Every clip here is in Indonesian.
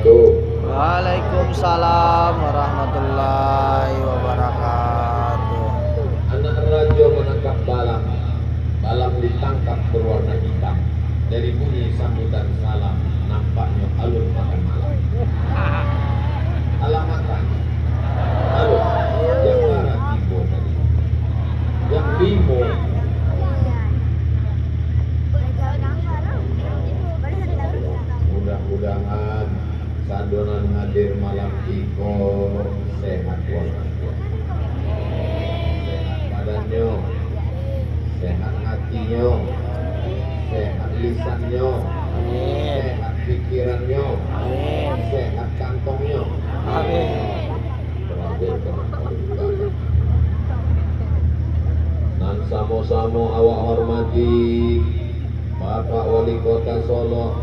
wabarakatuh. Waalaikumsalam warahmatullahi wabarakatuh. Anak raja menangkap balang. Balang ditangkap berwarna hitam. Dari bunyi sambutan salam, nampaknya alun makan malam. Alamatan, alun, yang marah Timbo tadi. Yang limo, mudah-mudahan sadonan hadir malam iko sehat walafiat. Sehat badannya, sehat hatinya, sehat lisannya, sehat pikirannya, sehat kantongnya. Amin. Dan samo-samo awak hormati Bapak Wali Kota Solo,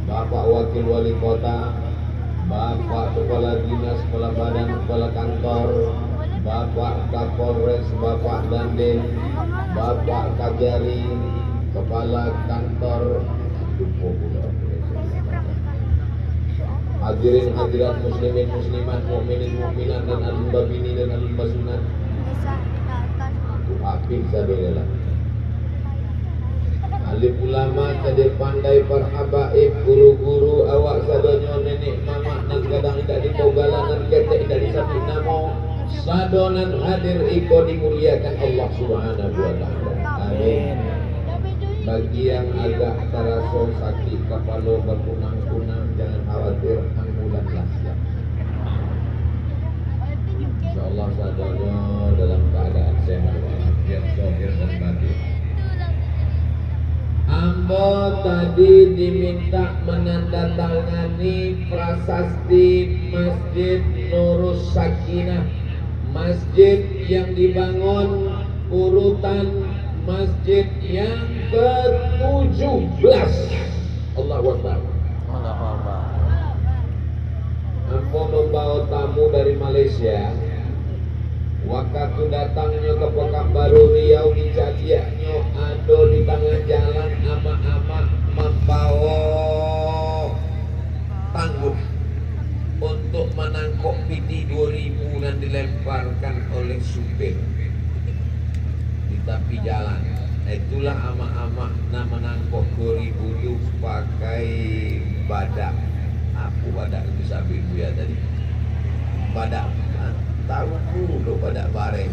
Bapak Wakil Wali Kota, Bapak Kepala Dinas, Kepala Badan, Kepala Kantor, Bapak Kapolres, Bapak Dandim, Bapak Kajari, Kepala Kantor, hadirin hadirat muslimin muslimat, mukminin mukminat dan alumba bini dan alumba sunat. Habib sadolela. Alim ulama cadir pandai para habaib, guru-guru awak sadonyo nenek mama nan kadang tidak dipogalan dan ketek tidak disabit namo. Sadonan hadir iko dimuliakan Allah Subhanahu wa taala. Amin. Bagi yang agak terasa sakit kepala berkunang-kunang, jangan khawatir, ambulanlah siap. Insyaallah sadonyo dalam keadaan sehat walafiat zahir dan batin. Ambo tadi diminta menandatangani prasasti Masjid Nurus Sakinah, masjid yang dibangun urutan masjid yang ke-17. Allahu Akbar. Allahu Akbar. Ambo membawa tamu dari Malaysia. Waktu datangnya ke Pekanbaru Riau di Cadiaknya ada di tengah jalan ama-ama membawa tangguh untuk menangkap PT 2000 dan dilemparkan oleh supir di tepi jalan. Itulah ama-ama nak menangkap 2000 itu pakai badak. Aku badak itu sabi ibu ya tadi. Badak tahu dulu pada bareng.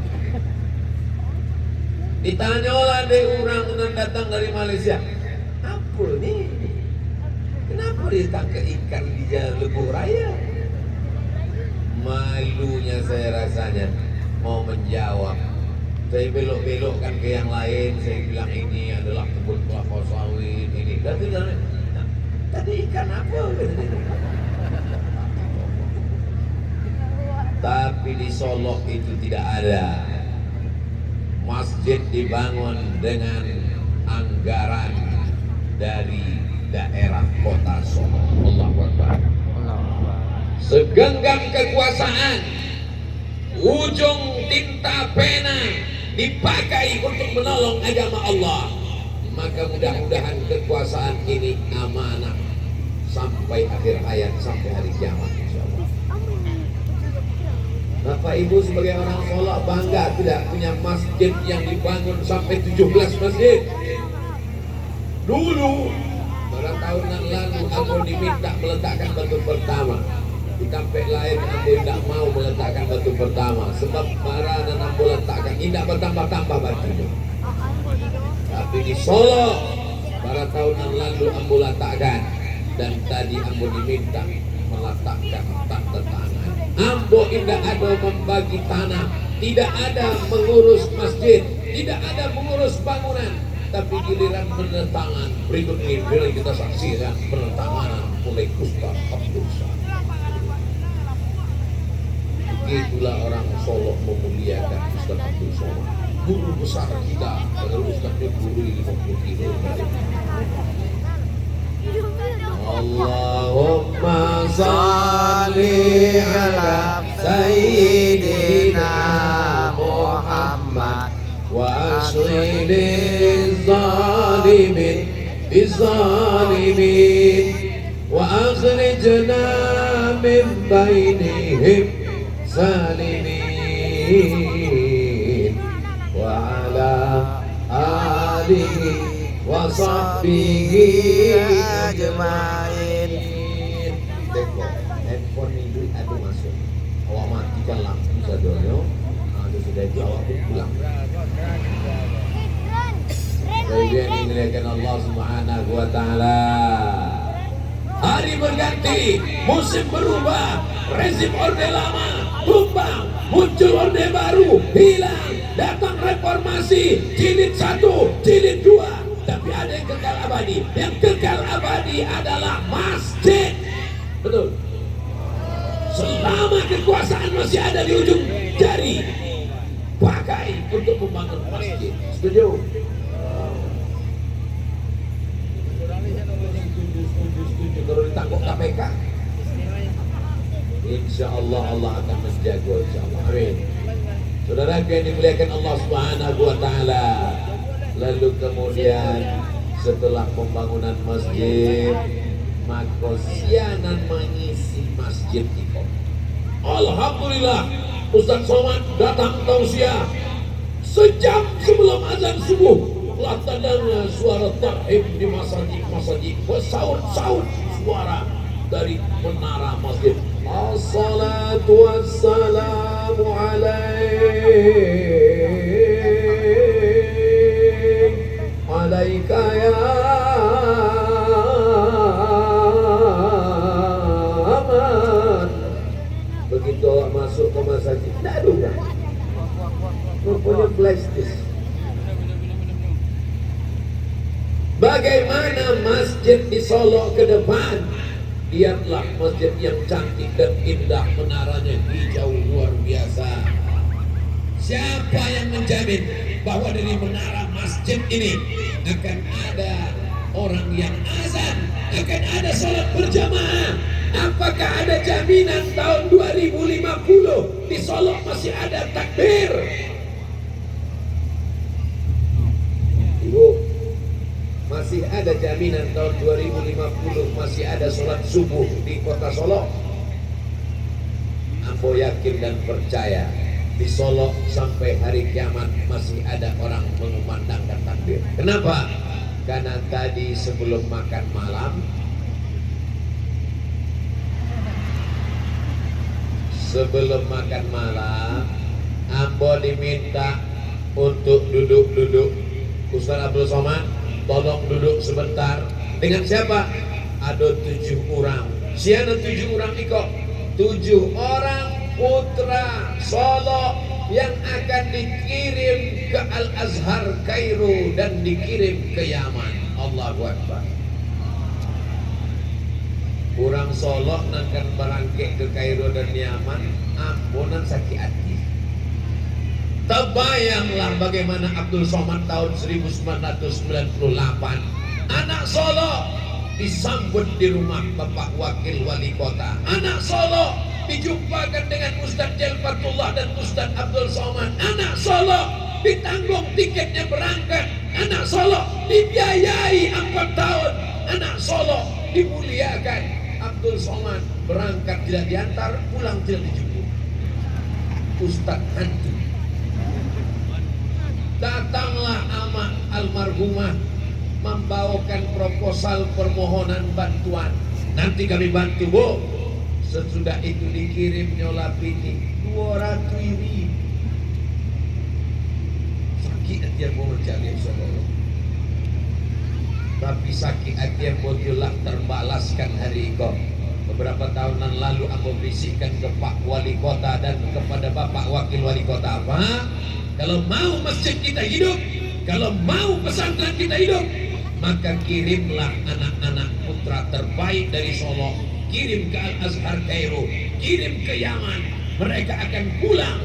Ditanyalah deh orang yang datang dari Malaysia, apa nih? Kenapa ditangkap ikan di jalan Lebuh Raya? Malunya saya rasanya mau menjawab. Saya belok-belokkan ke yang lain. Saya bilang ini adalah kebun kelapa sawit ini. Tadi ikan apa? Tapi di Solo itu tidak ada. Masjid dibangun dengan anggaran dari daerah kota Solo. Allahu Akbar. Segenggam kekuasaan, ujung tinta pena dipakai untuk menolong agama Allah. Maka mudah-mudahan kekuasaan ini amanah sampai akhir hayat, sampai hari kiamat. Bapak Ibu sebagai orang Solo bangga tidak punya masjid yang dibangun sampai 17 masjid. Dulu pada tahun yang lalu aku diminta meletakkan batu pertama. Di tempat lain aku tidak mau meletakkan batu pertama sebab marah dan aku letakkan tidak bertambah-tambah batunya. Tapi di Solo pada tahun yang lalu aku letakkan dan tadi aku diminta meletakkan tanda tangan. Ambo tidak ada membagi tanah, tidak ada mengurus masjid, tidak ada mengurus bangunan, tapi giliran penetangan berikut ini bila kita saksikan penetanganan oleh Ustaz Abdul Somad. Begitulah orang Solo memuliakan Ustaz Abdul Somad, guru besar kita. Padahal Ustaznya guru 50 kilo. Allahumma salli ala Sayyidina Muhammad wa ashlil zalimin bizzalimin wa akhrijna min bainihim salimin wa ala alihi wa sahbihi ajmain. Teko handphone itu ada masuk awak matikan lampu saja yo. Sudah itu awak pun pulang. Bagian yang dimuliakan Allah Subhanahu wa taala. Hari berganti, musim berubah, rezim orde lama tumbang, muncul orde baru, hilang, datang reformasi, jilid 1, jilid 2. Tapi ada yang kekal abadi. Yang kekal abadi adalah masjid. Betul. Selama kekuasaan masih ada di ujung jari, pakai untuk membangun masjid. Setuju? Setuju. Kalau ditangkap KPK, insya Allah Allah akan menjaga. Insya Allah. Amin. Saudara yang dimuliakan Allah Subhanahu wa taala. Lalu kemudian setelah pembangunan masjid, maka sianan mengisi masjid itu. Alhamdulillah, Ustaz Somad datang tausiah sejam sebelum azan subuh. Telah terdengar suara tarhib di masjid, saut suara dari menara masjid. Assalatu wassalamu alaika ya aman. Begitu awak masuk ke masjid, tidak ada orang. Rupanya flash disk. Bagaimana masjid di Solo ke depan? Lihatlah masjid yang cantik dan indah, menaranya hijau luar biasa. Siapa yang menjamin bahwa dari menara masjid ini akan ada orang yang azan, akan ada sholat berjamaah? Apakah ada jaminan tahun 2050 di Solo masih ada takbir? Ibu, masih ada jaminan tahun 2050 masih ada sholat subuh di kota Solo? Ambo yakin dan percaya di Solo sampai hari kiamat masih ada orang mengumandangkan takbir. Kenapa? Karena tadi sebelum makan malam, Ambo diminta untuk duduk-duduk. Ustaz Abdul Somad, tolong duduk sebentar. Dengan siapa? Ada 7 orang. Siapa 7 orang iko? 7 orang putra Solo yang akan dikirim ke Al-Azhar Kairo dan dikirim ke Yaman. Allahu Akbar. Orang Solo akan berangkat ke Kairo dan Yaman, ampunan sakit hati. Terbayanglah bagaimana Abdul Somad tahun 1998, anak Solo disambut di rumah Bapak Wakil Wali Kota. Anak Solo dijumpakan dengan Ustadz Jelfatullah dan Ustadz Abdul Somad. Anak Solo ditanggung tiketnya berangkat. Anak Solo dibiayai 4 tahun. Anak Solo dimuliakan. Abdul Somad berangkat tidak diantar, pulang tidak dijemput. Ustadz hantu. Datanglah amak almarhumah membawakan proposal permohonan bantuan. Nanti kami bantu, Bu. Sesudah itu dikirim nyola piti 200.000. Sakit hati yang mau mencari saudara. Tapi sakit hati yang mau jelas terbalaskan hari itu. Beberapa tahunan lalu aku bisikan ke Pak Wali Kota dan kepada Bapak Wakil Wali Kota, apa? Kalau mau masjid kita hidup, kalau mau pesantren kita hidup, maka kirimlah anak-anak putra terbaik dari Solo, kirim ke Al-Azhar Kairo, kirim ke Yaman. Mereka akan pulang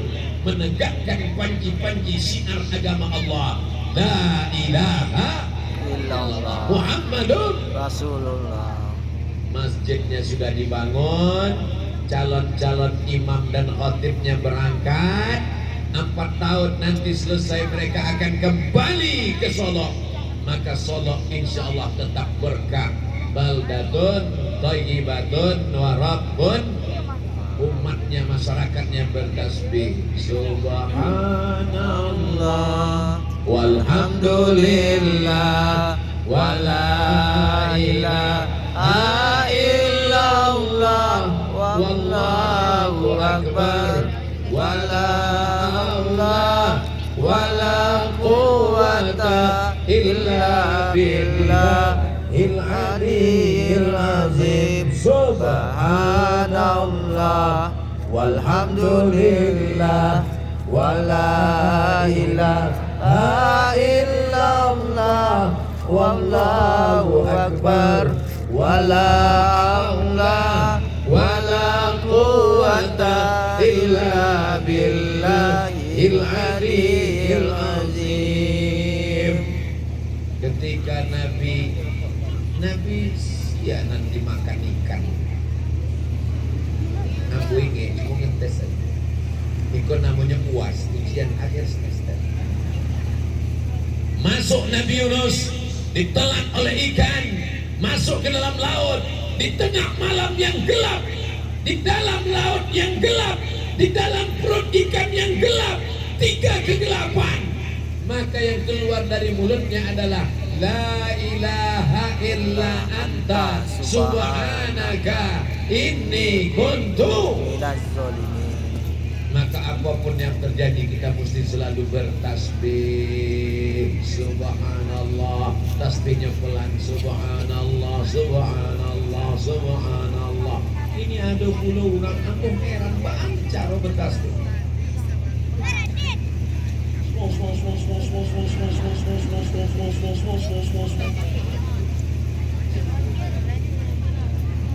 menegakkan panji-panji syiar agama Allah. La ilaha illallah Muhammadun Rasulullah. Masjidnya sudah dibangun, calon-calon imam dan khotibnya berangkat. 4 tahun nanti selesai mereka akan kembali ke Solo. Maka Solo insya Allah tetap berkah. Baldatun thayyibatun wa rabbun bertasbih subhanallah walhamdulillah wala ilaha illallah wallahu akbar wala haula wala quwwata illa billahil aliyyil azim subhanallah walhamdulillah wala ilaha illallah wallahu akbar wala haula wala quwwata illa billahil aliyyil azim. Ketika Nabi ya nanti makan ikan aku ingin mau ngetes aja. Itu namanya UAS, ujian akhir semester. Masuk Nabi Yunus, ditelan oleh ikan, masuk ke dalam laut, di tengah malam yang gelap, di dalam laut yang gelap, di dalam perut ikan yang gelap, 3 kegelapan. Maka yang keluar dari mulutnya adalah La ilaha illa anta subhanaka inni kuntu minaz zalimin. Maka apapun yang terjadi kita mesti selalu bertasbih subhanallah. Tasbihnya pelan subhanallah subhanallah subhanallah. Ini ada puluh orang aku heran banget cara bertasbih.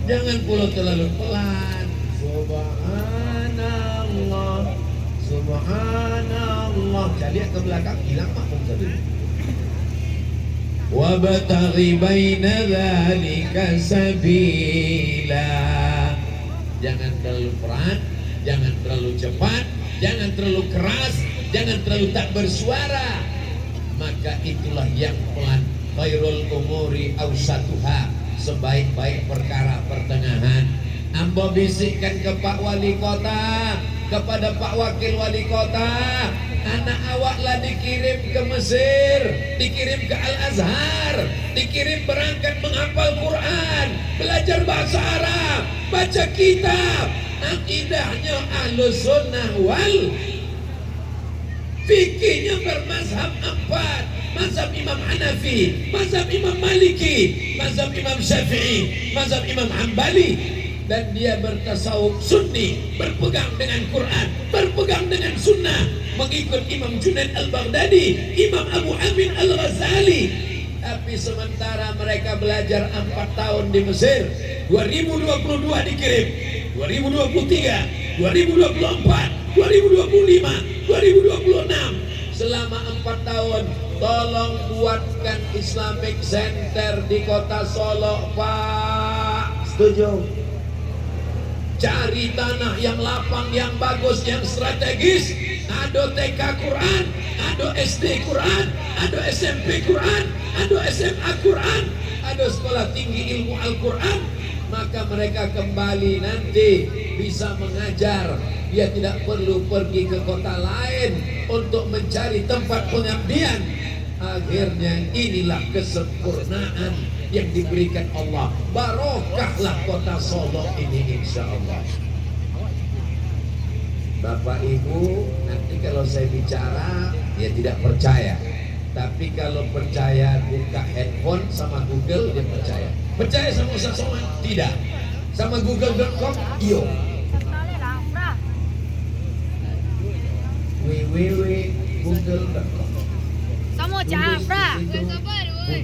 Jangan pula terlalu pelan. Subhanallah subhanallah. Jadi ke belakang hilang makmum tadi. Wabtaghi baina dzalika sabila. Jangan terlalu pelan, jangan terlalu cepat, jangan terlalu keras, jangan terlalu tak bersuara. Maka itulah yang pelan. Khairul umuri awsatuha, sebaik-baik perkara pertengahan. Ambo bisikkan ke Pak Wali Kota, kepada Pak Wakil Wali Kota, anak awaklah dikirim ke Mesir, dikirim ke Al-Azhar, dikirim berangkat menghafal Quran, belajar bahasa Arab, baca kitab, akidahnya Ahlus Sunnah wal fikihnya bermazhab 4, mazhab Imam Hanafi, mazhab Imam Maliki, mazhab Imam Syafi'i, mazhab Imam Hambali. Dan dia bertasawuf sunni, berpegang dengan Quran, berpegang dengan sunnah, mengikut Imam Junaid al-Baghdadi, Imam Abu Hamid al-Ghazali. Tapi sementara mereka belajar 4 tahun di Mesir, 2022 dikirim, 2023, 2024, 2025, 2026. Selama 4 tahun, tolong buatkan Islamic Center di kota Solo, Pak. Setuju? Cari tanah yang lapang, yang bagus, yang strategis. Ada TK Quran, ada SD Quran, ada SMP Quran, ada SMA Quran, ada sekolah tinggi ilmu Al-Quran. Maka mereka kembali nanti bisa mengajar. Dia tidak perlu pergi ke kota lain untuk mencari tempat pengabdian. Akhirnya inilah kesempurnaan yang diberikan Allah. Barokahlah kota Solo ini insya Allah. Bapak Ibu, nanti kalau saya bicara dia tidak percaya. Tapi kalau percaya buka handphone sama Google dia percaya. Percaya sama Ustaz Somad? Tidak. Sama google.com? Iyo. www.google.com. Sama Jafra.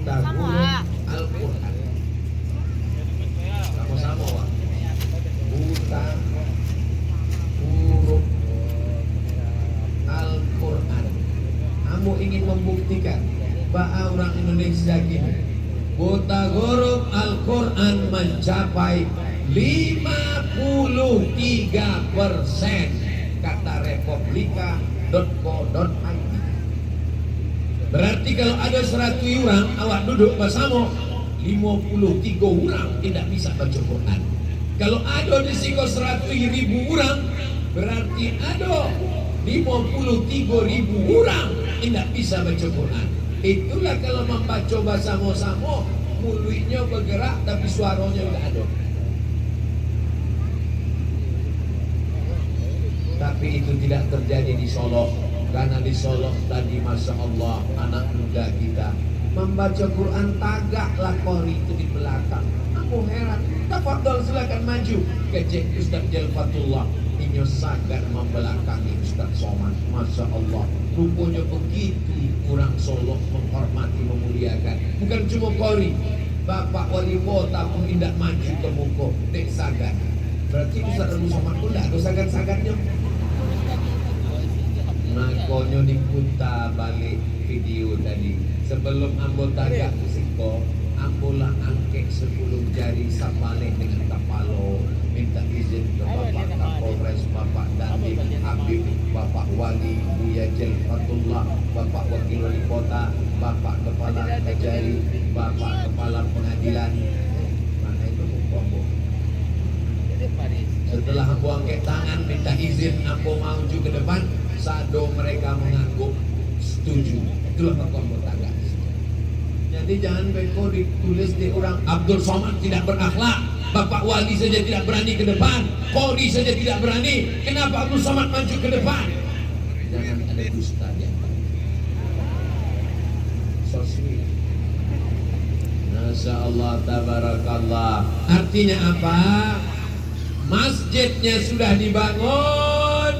Sama Al-Quran. Sama-sama Pak. Buta huruf Al-Quran. Kamu ingin membuktikan bahwa orang Indonesia gini, buta huruf Al-Quran mencapai 53%, kata republika.co.id. Berarti kalau ada 100 orang awak duduk bersama, 53 orang tidak bisa baca Quran. Kalau ada di siko 100.000 orang, Berarti ada 53.000 orang tidak bisa baca Quran. Itulah kalau membaca bersama-sama, mulutnya bergerak tapi suaranya tidak ada. Tapi itu tidak terjadi di Solo. Karena di Solo tadi Masya Allah anak muda kita membaca Quran tagaklah kori itu di belakang. Aku heran. Tafadhol silakan maju. Kecek Ustaz Jalfatullah inyo sagar membelakangi Ustaz Somad. Masya Allah. Rupanya begitu orang Solo menghormati, memuliakan. Bukan cuma kori. Bapak wali kota pun tidak maju ke muka. Dek sagar. Berarti Ustaz Somad pun tidak ada sagar-sagarnya. Makanya diputar balik video tadi. Sebelum ambo tagak siko, ambo lah angkek 10 jari sabalik dengan kapalo. Minta izin ke Bapak Kapolres, Bapak Dandim, Habib, Bapak Wali, Buya Jalfatullah, Bapak Wakil Wali Kota, Bapak Kepala Kejari, Bapak Kepala Pengadilan. Mana itu ambo? Setelah ambo angkat tangan minta izin ambo maju ke depan, sado mereka mengaku setuju. Itulah ambo tagak. Jadi jangan beko ditulis di orang Abdul Somad tidak berakhlak, Bapak Wali saja tidak berani ke depan, Kodi saja tidak berani. Kenapa Abdul Somad maju ke depan? Jangan ada dusta ya. So sweet. Masya Allah, tabarakallah. Artinya apa? Masjidnya sudah dibangun,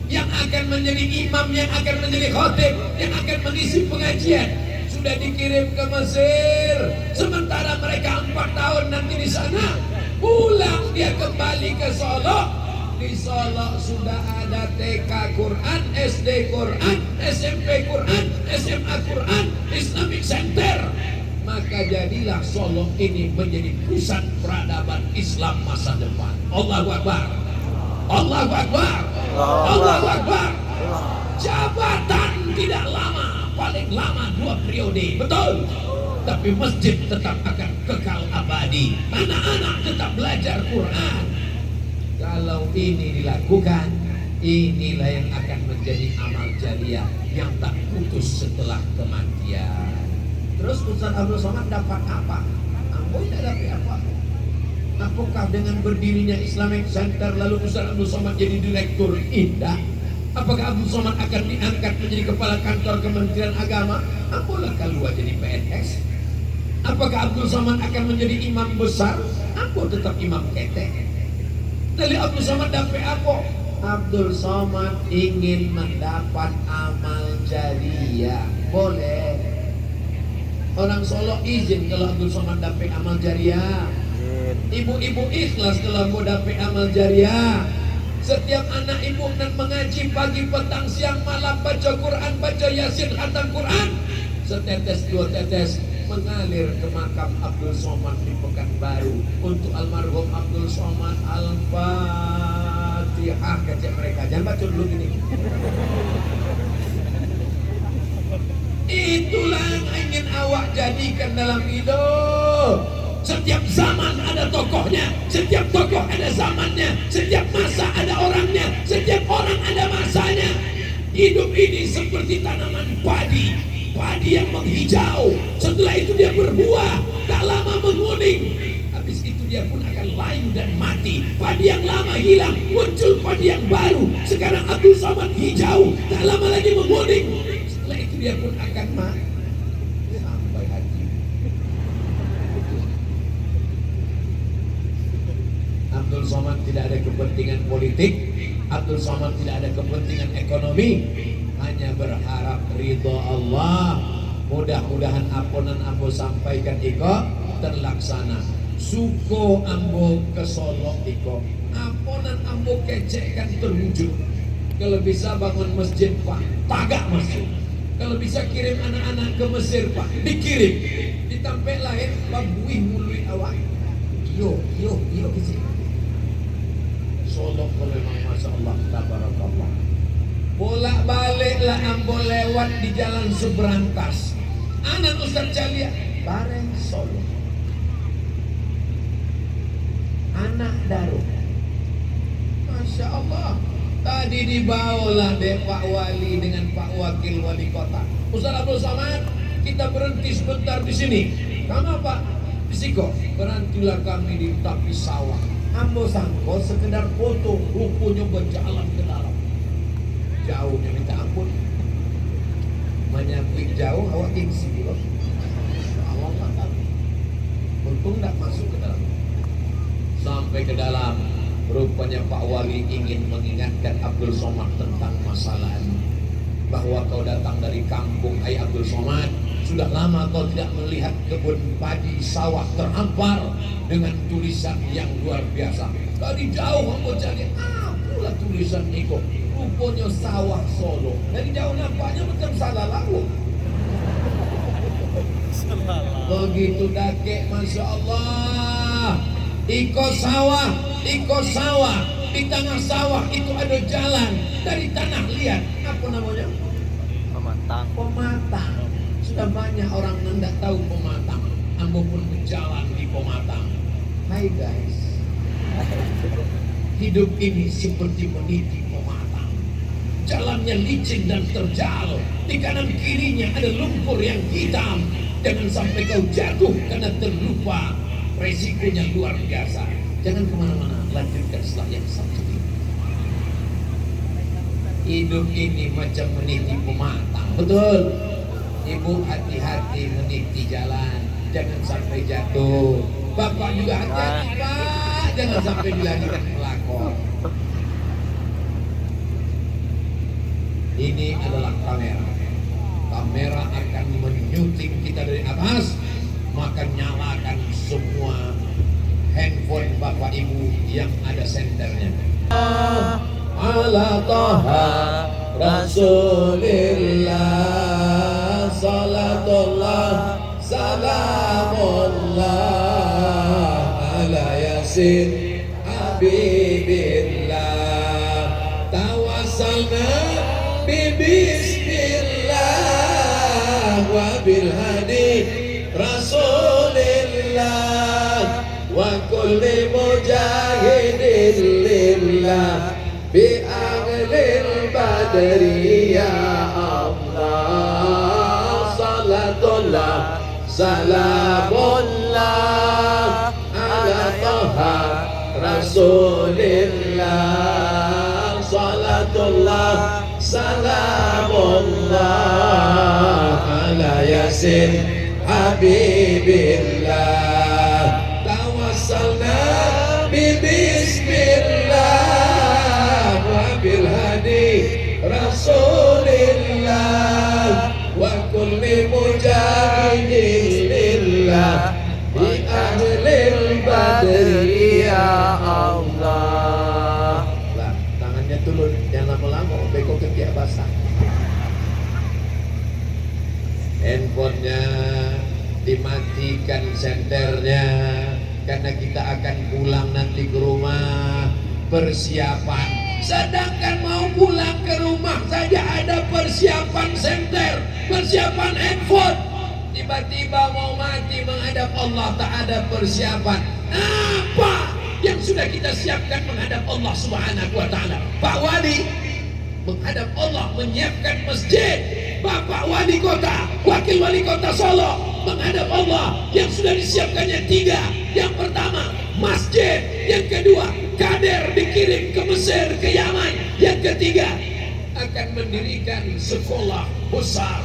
yang akan menjadi imam, yang akan menjadi khotib, yang akan mengisi pengajian sudah dikirim ke Mesir. Sementara mereka 4 tahun nanti di sana, pulang dia kembali ke Solo. Di Solo sudah ada TK Quran, SD Quran, SMP Quran, SMA Quran, Islamic Center. Maka jadilah Solo ini menjadi pusat peradaban Islam masa depan. Allahu Akbar, Allahu Akbar, Allahu Akbar. Jabatan tidak lama, paling lama 2 periode, betul. Tapi masjid tetap akan kekal abadi. Anak-anak tetap belajar Quran. Kalau ini dilakukan, inilah yang akan menjadi amal jariah yang tak putus setelah kematian. Terus Ustaz Abdul Somad dapat apa? Ambo tidak dapat apa. Apakah dengan berdirinya Islamic Center lalu Ustaz Abdul Somad jadi direktur? Tidak. Apakah Abdul Somad akan diangkat menjadi kepala kantor Kementerian Agama? Ambo lah keluar jadi PNS. Apakah Abdul Somad akan menjadi imam besar? Ambo tetap imam ketek. Dari Abdul Somad dapat apa? Abdul Somad ingin mendapat amal jariah. Boleh. Orang Solo izin kalau Abdul Somad dapat amal jariah. Ibu-ibu ikhlas kalau mau dapat amal jariah. Setiap anak ibu nak mengaji pagi, petang, siang, malam, baca Quran, baca Yasin, khatam Quran. Setetes 2 tetes mengalir ke makam Abdul Somad di Pekanbaru. Untuk almarhum Abdul Somad, Al-Fatihah. Kata mereka, jangan baca dulu gini. Itulah yang ingin awak jadikan dalam hidup. Setiap zaman ada tokohnya, setiap tokoh ada zamannya, setiap masa ada orangnya, setiap orang ada masanya. Hidup ini seperti tanaman padi, padi yang menghijau. Setelah itu dia berbuah, tak lama menguning. Habis itu dia pun akan layu dan mati. Padi yang lama hilang, muncul padi yang baru. Sekarang Abdul Somad hijau, tak lama lagi menguning. Setelah itu dia pun akan mati. Sampai hati. Abdul Somad tidak ada kepentingan politik, Abdul Somad tidak ada kepentingan ekonomi, hanya berharap ridha Allah. Mudah-mudahan aponan ambo sampaikan iko terlaksana. Suko ambo ke Solo iko, aponan ambo kecekkan terwujud. Kalau bisa bangun masjid Pak, tagak masjid. Kalau bisa kirim anak-anak ke Mesir Pak, dikirim. Ditampek lahir babuih mului awak. Yo kecil. Solo kalau memang Masya Allah, tabarakallah. Bolak-baliklah ambo lewat di jalan Seberantas. Anak Ustaz Calia, bareng Solo. Anak Daru. Masya Allah. Jadi dibawalah deh Pak Wali dengan Pak Wakil Wali Kota. Ustaz Abdul Somad, kita berhenti sebentar di sini. Kamu Pak? Di Siko. Berhentilah kami di tepi sawah. Ambo sangko sekedar foto, rupanya berjalan ke dalam. Jauhnya minta ampun. Menyampai jauh awak gengsi loh. Awak tak. Untung tak masuk ke dalam. Sampai ke dalam, rupanya Pak Wali ingin mengingatkan Abdul Somad tentang masalah ini. Bahwa kau datang dari kampung, hai Abdul Somad, sudah lama kau tidak melihat kebun padi sawah terhampar dengan tulisan yang luar biasa. Dari jauh aku cari, apalah tulisan itu? Rupanya sawah Solo. Dari jauh nampaknya macam salah lalu. Begitu dakek, Masya Allah. Iko sawah. Di tengah sawah itu ada jalan. Dari tanah lihat, apa namanya? Pematang. Sudah banyak orang yang tidak tahu pematang. Ambo pun berjalan di pematang. Hai guys. Hidup ini seperti meniti pematang. Jalannya licin dan terjal. Di kanan kirinya ada lumpur yang hitam. Jangan sampai kau jatuh karena terlupa. Resikonya luar biasa. Jangan kemana-mana. Lanjutkan setelah yang satu ini. Hidup ini macam meniti pematang. Betul. Ibu hati-hati meniti jalan. Jangan sampai jatuh. Bapak juga hati-hati Pak. Jangan sampai dilahirkan pelakor. Ini adalah kamera. Kamera akan menyuting kita dari atas. Maka nyalakan semua handphone Bapak Ibu yang ada senternya. Ala Taha Rasulillah, salatullah salamullah ala Yasin Habibillah, tawassalna bismillah wa bil hadi Rasulillah wa kulli mujahidin lillah bi ahlil badri ya Allah, salatullah salamullah ala Taha Rasulillah, salatullah salamullah ala Yasin Habibillah, tawassalna bismillah wa bil hadi Rasulillah wa kulli mujahidin lillah bi ahlil badri ya Allah. Lah, tangannya turun, jangan lama-lama beko ketiak basah. Handphonenya dimatikan senternya karena kita akan pulang nanti ke rumah. Persiapan, sedangkan mau pulang ke rumah saja ada persiapan senter, persiapan handphone. Tiba-tiba mau mati menghadap Allah tak ada persiapan. Apa yang sudah kita siapkan menghadap Allah Subhanahu wa Ta'ala? Pak Wali menghadap Allah menyiapkan masjid. Bapak Wali Kota, Wakil Wali Kota Solo menghadap Allah yang sudah disiapkannya 3. Yang pertama masjid, yang kedua kader dikirim ke Mesir, ke Yaman, yang ketiga akan mendirikan sekolah besar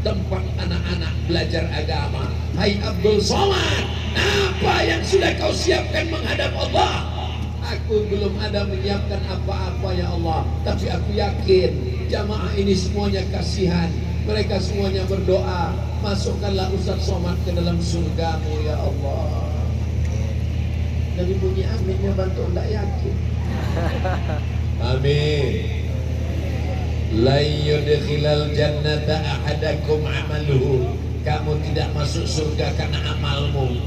tempat anak-anak belajar agama. Hai Abdul Somad, apa yang sudah kau siapkan menghadap Allah? Aku belum ada menyiapkan apa-apa ya Allah, tapi aku yakin jamaah ini semuanya kasihan. Mereka semuanya berdoa, masukkanlah Ustaz Somad ke dalam surgamu ya Allah. Dari bunyi aminnya bantu tidak yakin. Amin. La yudkhilal jannata ahadakum amaluhu. Kamu tidak masuk surga karena amalmu.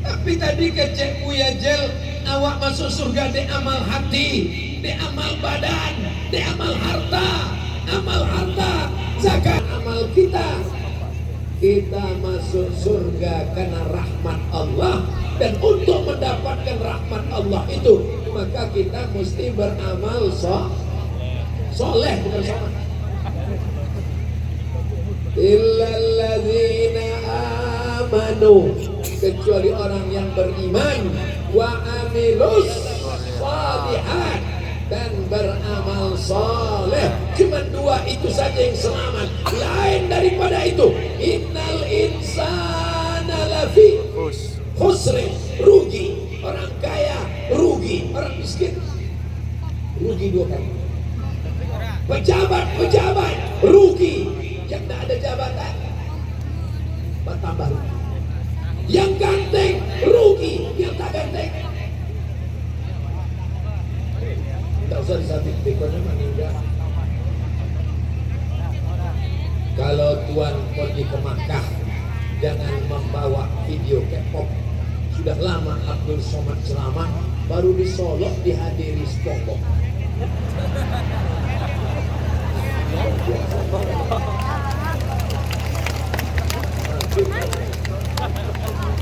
Tapi tadi kecek Buya Jel, awak masuk surga di amal hati, di amal badan, di amal harta, zakat amal kita. Kita masuk surga karena rahmat Allah, Dan untuk mendapatkan rahmat Allah itu, maka kita mesti beramal soleh bersama. Illalladzina amanu, kecuali orang yang beriman, wa amilus shalihat, dan beramal soleh. Cuma dua itu saja yang selamat. Lain daripada itu, innal insana lafi khusrin, rugi. Orang kaya rugi, orang miskin rugi dua kali. Pejabat rugi, yang tidak ada jabatan tambah. Yang ganteng rugi, yang tak ganteng tidak usah disabit dekornya meninggal. Kalau tuan pergi ke Makkah, jangan membawa video K-pop. Sudah lama Abdul Somad ceramah, baru disolok dihadiri SpongeBob.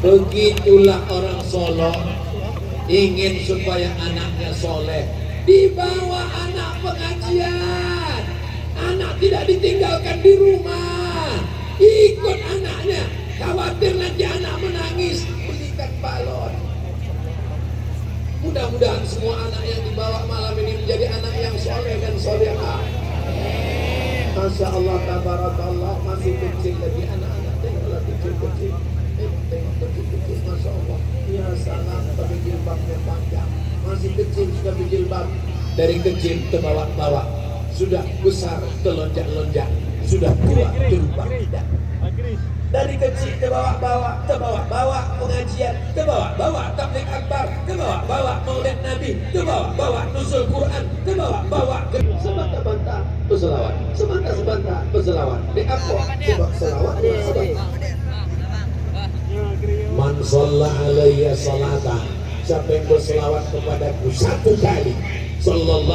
Begitulah orang Solo ingin supaya anaknya soleh, dibawa anak pengajian. Anak tidak ditinggalkan di rumah, ikut anaknya. Khawatir nanti anak menangis, belikan balon. Mudah-mudahan semua anak yang dibawa malam ini menjadi anak yang soleh dan solehah. Masya Allah, tabarakallah, masih kecil lagi anak-anak, tengoklah kecil-kecil. Tengok kecil-kecil, Masya Allah. Ya salam, tapi jilbabnya panjang. Masih kecil sudah berjilbab. Dari kecil terbawa-bawa, sudah besar terlonjak-lonjak, sudah tua jilbab tidak. Dari kecil terbawa-bawa pengajian, terbawa-bawa tabligh akbar, terbawa-bawa maulid Nabi, terbawa-bawa nuzul Quran, terbawa-bawa semata-mata berselawat, semata-mata berselawat. Di apa? Sebab selawat sebab. Man shalla alayya salatan, siapa yang berselawat kepadaku satu kali, sallallahu